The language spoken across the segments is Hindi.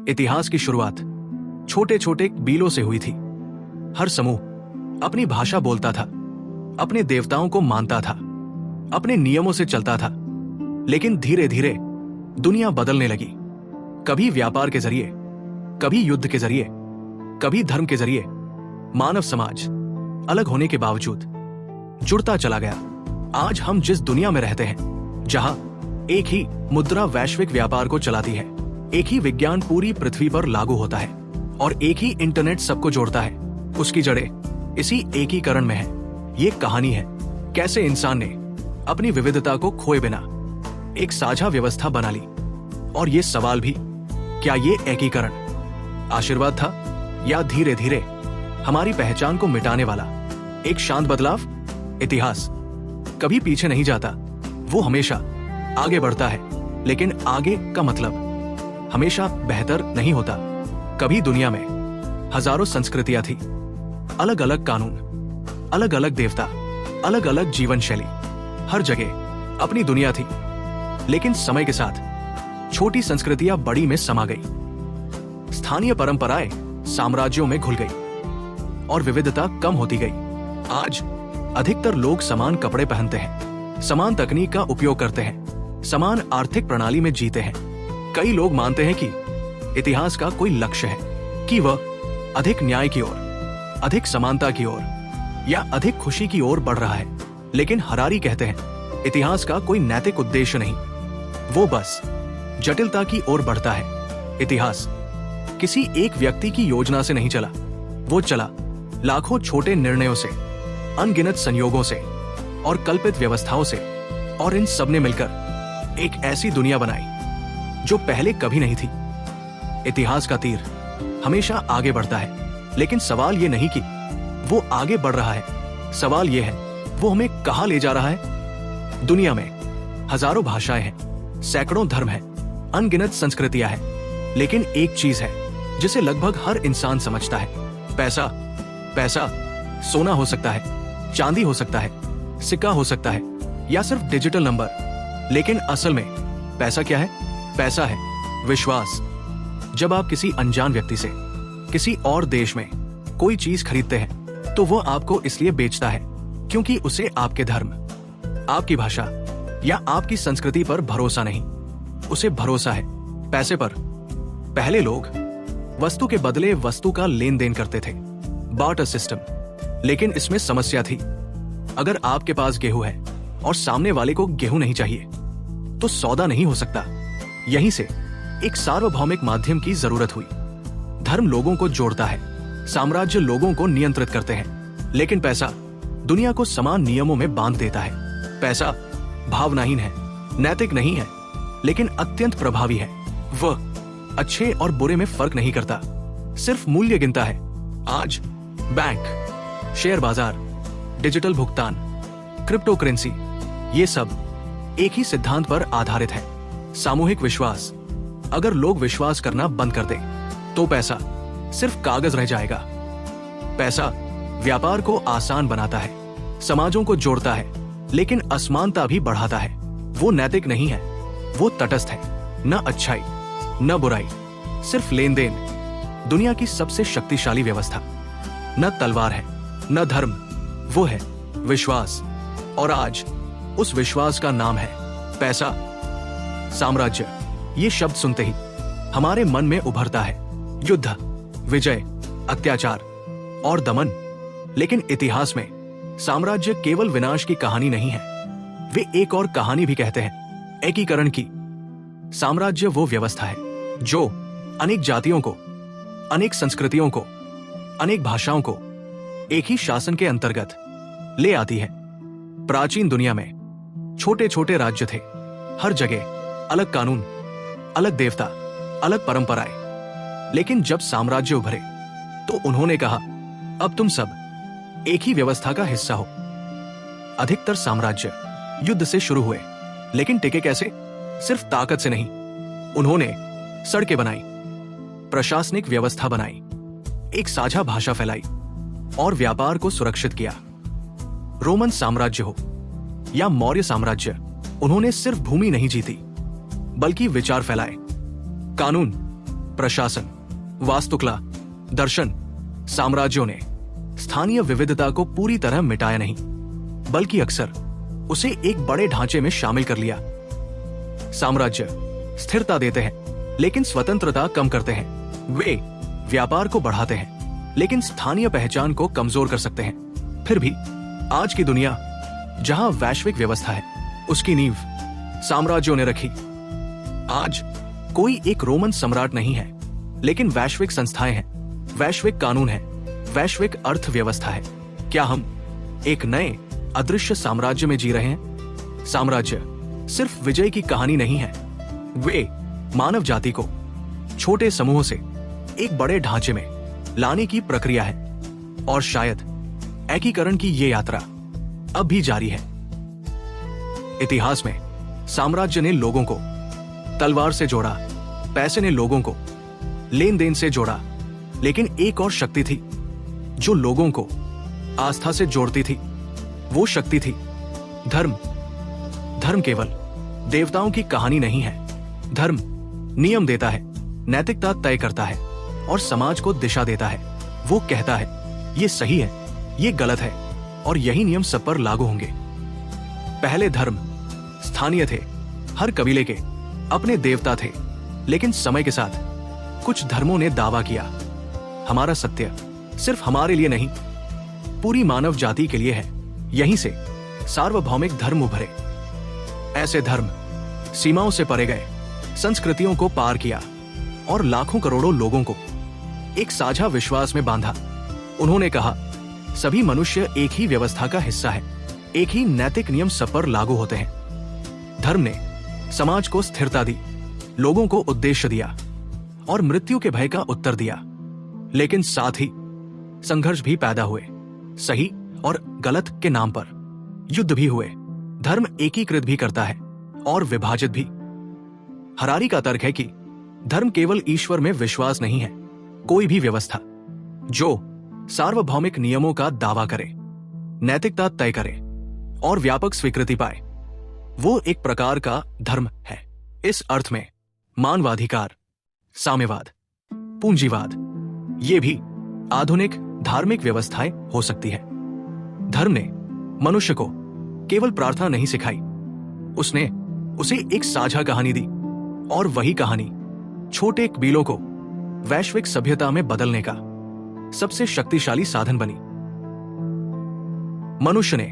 इतिहास की शुरुआत छोटे छोटे बीलों से हुई थी। हर समूह अपनी भाषा बोलता था, अपने देवताओं को मानता था, अपने नियमों से चलता था। लेकिन धीरे धीरे दुनिया बदलने लगी। कभी व्यापार के जरिए, कभी युद्ध के जरिए, कभी धर्म के जरिए मानव समाज अलग होने के बावजूद जुड़ता चला गया। आज हम जिस दुनिया में रहते हैं, जहां एक ही मुद्रा वैश्विक व्यापार को चलाती है, एक ही विज्ञान पूरी पृथ्वी पर लागू होता है और एक ही इंटरनेट सबको जोड़ता है, उसकी जड़ें इसी एकीकरण में है। ये कहानी है कैसे इंसान ने अपनी विविधता को खोए बिना एक साझा व्यवस्था बना ली। और ये सवाल भी, क्या ये एकीकरण आशीर्वाद था या धीरे धीरे हमारी पहचान को मिटाने वाला एक शांत बदलाव? इतिहास कभी पीछे नहीं जाता, वो हमेशा आगे बढ़ता है। लेकिन आगे का मतलब हमेशा बेहतर नहीं होता। कभी दुनिया में हजारों संस्कृतियां थी, अलग अलग कानून, अलग अलग देवता, अलग अलग जीवन शैली, हर जगह अपनी दुनिया थी। लेकिन समय के साथ छोटी संस्कृतियां बड़ी में समा गई, स्थानीय परंपराएं साम्राज्यों में घुल गई और विविधता कम होती गई। आज अधिकतर लोग समान कपड़े पहनते हैं, समान तकनीक का उपयोग करते हैं, समान आर्थिक प्रणाली में जीते हैं। कई लोग मानते हैं कि इतिहास का कोई लक्ष्य है, कि वह अधिक न्याय की ओर, अधिक समानता की ओर या अधिक खुशी की ओर बढ़ रहा है। लेकिन हरारी कहते हैं, इतिहास का कोई नैतिक उद्देश्य नहीं, वो बस जटिलता की ओर बढ़ता है। इतिहास किसी एक व्यक्ति की योजना से नहीं चला, वो चला लाखों छोटे निर्णयों से, अनगिनत संयोगों से और कल्पित व्यवस्थाओं से। और इन सब ने मिलकर एक ऐसी दुनिया बनाई जो पहले कभी नहीं थी। इतिहास का तीर हमेशा आगे बढ़ता है, लेकिन सवाल ये नहीं कि वो आगे बढ़ रहा है, सवाल ये है वो हमें कहां ले जा रहा है। दुनिया में हजारों भाषाएं हैं, सैकड़ों धर्म हैं, अनगिनत संस्कृतियां हैं, लेकिन एक चीज है जिसे लगभग हर इंसान समझता है, पैसा। पैसा सोना हो सकता है, चांदी हो सकता है, सिक्का हो सकता है या सिर्फ डिजिटल नंबर। लेकिन असल में पैसा क्या है? पैसा है विश्वास। जब आप किसी अनजान व्यक्ति से किसी और देश में कोई चीज खरीदते हैं, तो वो आपको इसलिए बेचता है क्योंकि उसे आपके धर्म, आपकी भाषा या आपकी संस्कृति पर भरोसा नहीं, उसे भरोसा है पैसे पर। पहले लोग वस्तु के बदले वस्तु का लेन देन करते थे, बार्टर सिस्टम। लेकिन इसमें समस्या थी। अगर आपके पास गेहूं है और सामने वाले को गेहूं नहीं चाहिए, तो सौदा नहीं हो सकता। यहीं से एक सार्वभौमिक माध्यम की जरूरत हुई। धर्म लोगों को जोड़ता है, साम्राज्य लोगों को नियंत्रित करते हैं, लेकिन पैसा दुनिया को समान नियमों में बांध देता है। पैसा भावनाहीन है, नैतिक नहीं है, लेकिन अत्यंत प्रभावी है। वह अच्छे और बुरे में फर्क नहीं करता, सिर्फ मूल्य गिनता है। आज बैंक, शेयर बाजार, डिजिटल भुगतान, क्रिप्टो करेंसी, ये सब एक ही सिद्धांत पर आधारित है, सामूहिक विश्वास। अगर लोग विश्वास करना बंद कर दें, तो पैसा सिर्फ कागज रह जाएगा। पैसा व्यापार को आसान बनाता है, समाजों को जोड़ता है, लेकिन असमानता भी बढ़ाता है। वो नैतिक नहीं है, वो तटस्थ है, न अच्छाई न बुराई, सिर्फ लेन देन। दुनिया की सबसे शक्तिशाली व्यवस्था न तलवार है, न धर्म, वो है विश्वास। और आज उस विश्वास का नाम है पैसा। साम्राज्य, ये शब्द सुनते ही हमारे मन में उभरता है युद्ध, विजय, अत्याचार और दमन। लेकिन इतिहास में साम्राज्य केवल विनाश की कहानी नहीं है, वे एक और कहानी भी कहते हैं, एकीकरण की। साम्राज्य वो व्यवस्था है जो अनेक जातियों को, अनेक संस्कृतियों को, अनेक भाषाओं को एक ही शासन के अंतर्गत ले आती है। प्राचीन दुनिया में छोटे छोटे राज्य थे, हर जगह अलग कानून, अलग देवता, अलग परंपराएं। लेकिन जब साम्राज्य उभरे, तो उन्होंने कहा, अब तुम सब एक ही व्यवस्था का हिस्सा हो। अधिकतर साम्राज्य युद्ध से शुरू हुए, लेकिन टिके कैसे? सिर्फ ताकत से नहीं। उन्होंने सड़कें बनाई, प्रशासनिक व्यवस्था बनाई, एक साझा भाषा फैलाई और व्यापार को सुरक्षित किया। रोमन साम्राज्य हो या मौर्य साम्राज्य, उन्होंने सिर्फ भूमि नहीं जीती, बल्कि विचार फैलाए, कानून, प्रशासन, वास्तुकला, दर्शन, साम्राज्यों ने स्थानीय विविधता को पूरी तरह मिटाया नहीं, बल्कि अक्सर उसे एक बड़े ढांचे में शामिल कर लिया। साम्राज्य स्थिरता देते हैं लेकिन स्वतंत्रता कम करते हैं। वे व्यापार को बढ़ाते हैं लेकिन स्थानीय पहचान को कमजोर कर सकते हैं। फिर भी आज की दुनिया जहां वैश्विक व्यवस्था है, उसकी नींव साम्राज्यों ने रखी। आज कोई एक रोमन सम्राट नहीं है, लेकिन वैश्विक संस्थाएं हैं, वैश्विक कानून है, वैश्विक अर्थव्यवस्था है। क्या हम एक नए अदृश्य साम्राज्य में जी रहे हैं? साम्राज्य सिर्फ विजय की कहानी नहीं है, वे मानव जाति को छोटे समूहों से एक बड़े ढांचे में लाने की प्रक्रिया है। और शायद एकीकरण की ये यात्रा अब भी जारी है। इतिहास में साम्राज्य ने लोगों को तलवार से जोड़ा, पैसे ने लोगों को लेन देन से जोड़ा, लेकिन एक और शक्ति थी जो लोगों को आस्था से जोड़ती थी। वो शक्ति थी धर्म। धर्म केवल देवताओं की कहानी नहीं है। धर्म नियम देता है, नैतिकता तय करता है और समाज को दिशा देता है। वो कहता है ये सही है, ये गलत है और यही नियम सब पर लागू होंगे। पहले धर्म स्थानीय थे, हर कबीले के अपने देवता थे, लेकिन समय के साथ कुछ धर्मों ने दावा किया हमारा सत्य सिर्फ हमारे लिए नहीं, पूरी मानव जाति के लिए है। यहीं से सार्वभौमिक धर्म उभरे। ऐसे धर्म सीमाओं से परे गए, संस्कृतियों को पार किया और लाखों करोड़ों लोगों को एक साझा विश्वास में बांधा। उन्होंने कहा सभी मनुष्य एक ही व्यवस्था का हिस्सा है, एक ही नैतिक नियम सब पर लागू होते हैं। धर्म ने समाज को स्थिरता दी, लोगों को उद्देश्य दिया और मृत्यु के भय का उत्तर दिया। लेकिन साथ ही संघर्ष भी पैदा हुए, सही और गलत के नाम पर युद्ध भी हुए। धर्म एकीकृत भी करता है और विभाजित भी। हरारी का तर्क है कि धर्म केवल ईश्वर में विश्वास नहीं है। कोई भी व्यवस्था जो सार्वभौमिक नियमों का दावा करे, नैतिकता तय करे और व्यापक स्वीकृति पाए, वो एक प्रकार का धर्म है। इस अर्थ में मानवाधिकार, साम्यवाद, पूंजीवाद, ये भी आधुनिक धार्मिक व्यवस्थाएं हो सकती है। धर्म ने मनुष्य को केवल प्रार्थना नहीं सिखाई, उसने उसे एक साझा कहानी दी और वही कहानी छोटे कबीलों को वैश्विक सभ्यता में बदलने का सबसे शक्तिशाली साधन बनी। मनुष्य ने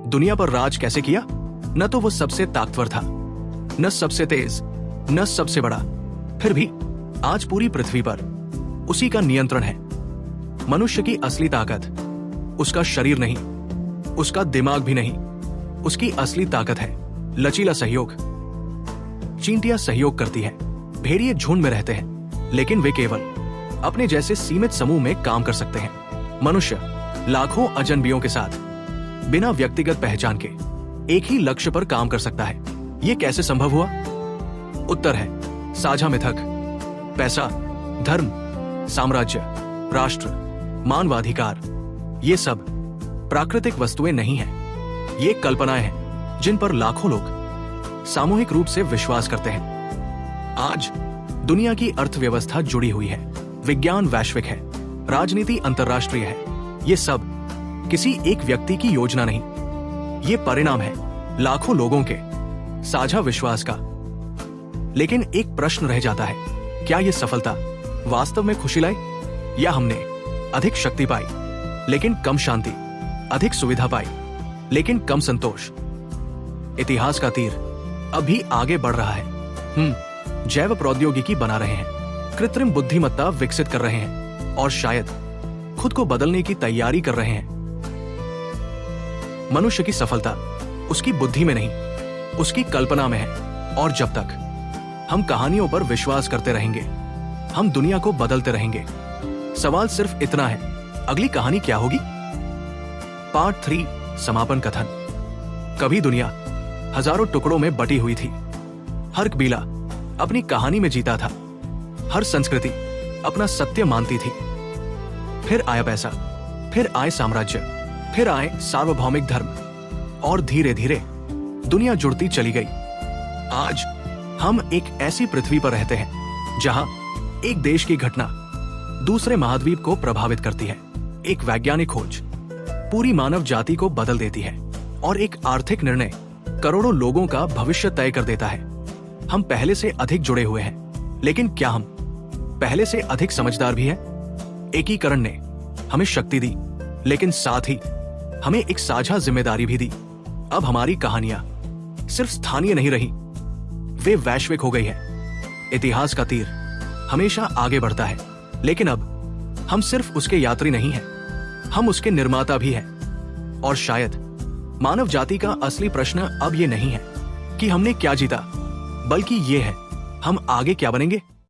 दुनिया पर राज कैसे किया? न तो वो सबसे ताकतवर था, न सबसे तेज, न सबसे बड़ा, फिर भी आज पूरी पृथ्वी पर उसी का नियंत्रण है। मनुष्य की असली ताकत उसका शरीर नहीं, उसका दिमाग भी नहीं, उसकी असली ताकत है लचीला सहयोग। चींटियां सहयोग करती है, भेड़िए झुंड में रहते हैं, लेकिन वे केवल अपने जैसे सीमित समूह में काम कर सकते हैं। मनुष्य लाखों अजनबियों के साथ बिना व्यक्तिगत पहचान के एक ही लक्ष्य पर काम कर सकता है। यह कैसे संभव हुआ? उत्तर है साझा मिथक। पैसा, धर्म, साम्राज्य, राष्ट्र, मानवाधिकार, ये सब प्राकृतिक वस्तुएं नहीं हैं। ये कल्पनाएं हैं जिन पर लाखों लोग सामूहिक रूप से विश्वास करते हैं। आज दुनिया की अर्थव्यवस्था जुड़ी हुई है, विज्ञान वैश्विक है, राजनीति अंतर्राष्ट्रीय है। ये सब किसी एक व्यक्ति की योजना नहीं, ये परिणाम है लाखों लोगों के साझा विश्वास का। लेकिन एक प्रश्न रह जाता है, क्या ये सफलता वास्तव में खुशी लाई, या हमने अधिक शक्ति पाई लेकिन कम शांति, अधिक सुविधा पाई लेकिन कम संतोष? इतिहास का तीर अभी आगे बढ़ रहा है। जैव प्रौद्योगिकी बना रहे हैं, कृत्रिम बुद्धिमत्ता विकसित कर रहे हैं और शायद खुद को बदलने की तैयारी कर रहे हैं। मनुष्य की सफलता उसकी बुद्धि में नहीं, उसकी कल्पना में है। और जब तक हम कहानियों पर विश्वास करते रहेंगे, हम दुनिया को बदलते रहेंगे। सवाल सिर्फ इतना है, अगली कहानी क्या होगी? पार्ट 3 समापन कथन। कभी दुनिया हजारों टुकड़ों में बटी हुई थी। हर कबीला अपनी कहानी में जीता था, हर संस्कृति अपना सत्य मानती थी। फिर आया पैसा, फिर आए साम्राज्य, फिर आए सार्वभौमिक धर्म और धीरे धीरे दुनिया जुड़ती चली गई। आज हम एक ऐसी पृथ्वी पर रहते हैं जहां एक देश की घटना दूसरे महाद्वीप को प्रभावित करती है। एक वैज्ञानिक खोज पूरी मानव जाति को बदल देती है और एक आर्थिक निर्णय करोड़ों लोगों का भविष्य तय कर देता है। हम पहले से अधिक जुड़े हुए हैं, लेकिन क्या हम पहले से अधिक समझदार भी हैं? एकीकरण ने हमें शक्ति दी, लेकिन साथ ही हमें एक साझा जिम्मेदारी भी दी। अब हमारी कहानियां सिर्फ स्थानीय नहीं रही, वे वैश्विक हो गई है। इतिहास का तीर हमेशा आगे बढ़ता है, लेकिन अब हम सिर्फ उसके यात्री नहीं हैं, हम उसके निर्माता भी हैं। और शायद मानव जाति का असली प्रश्न अब ये नहीं है कि हमने क्या जीता, बल्कि ये है हम आगे क्या बनेंगे।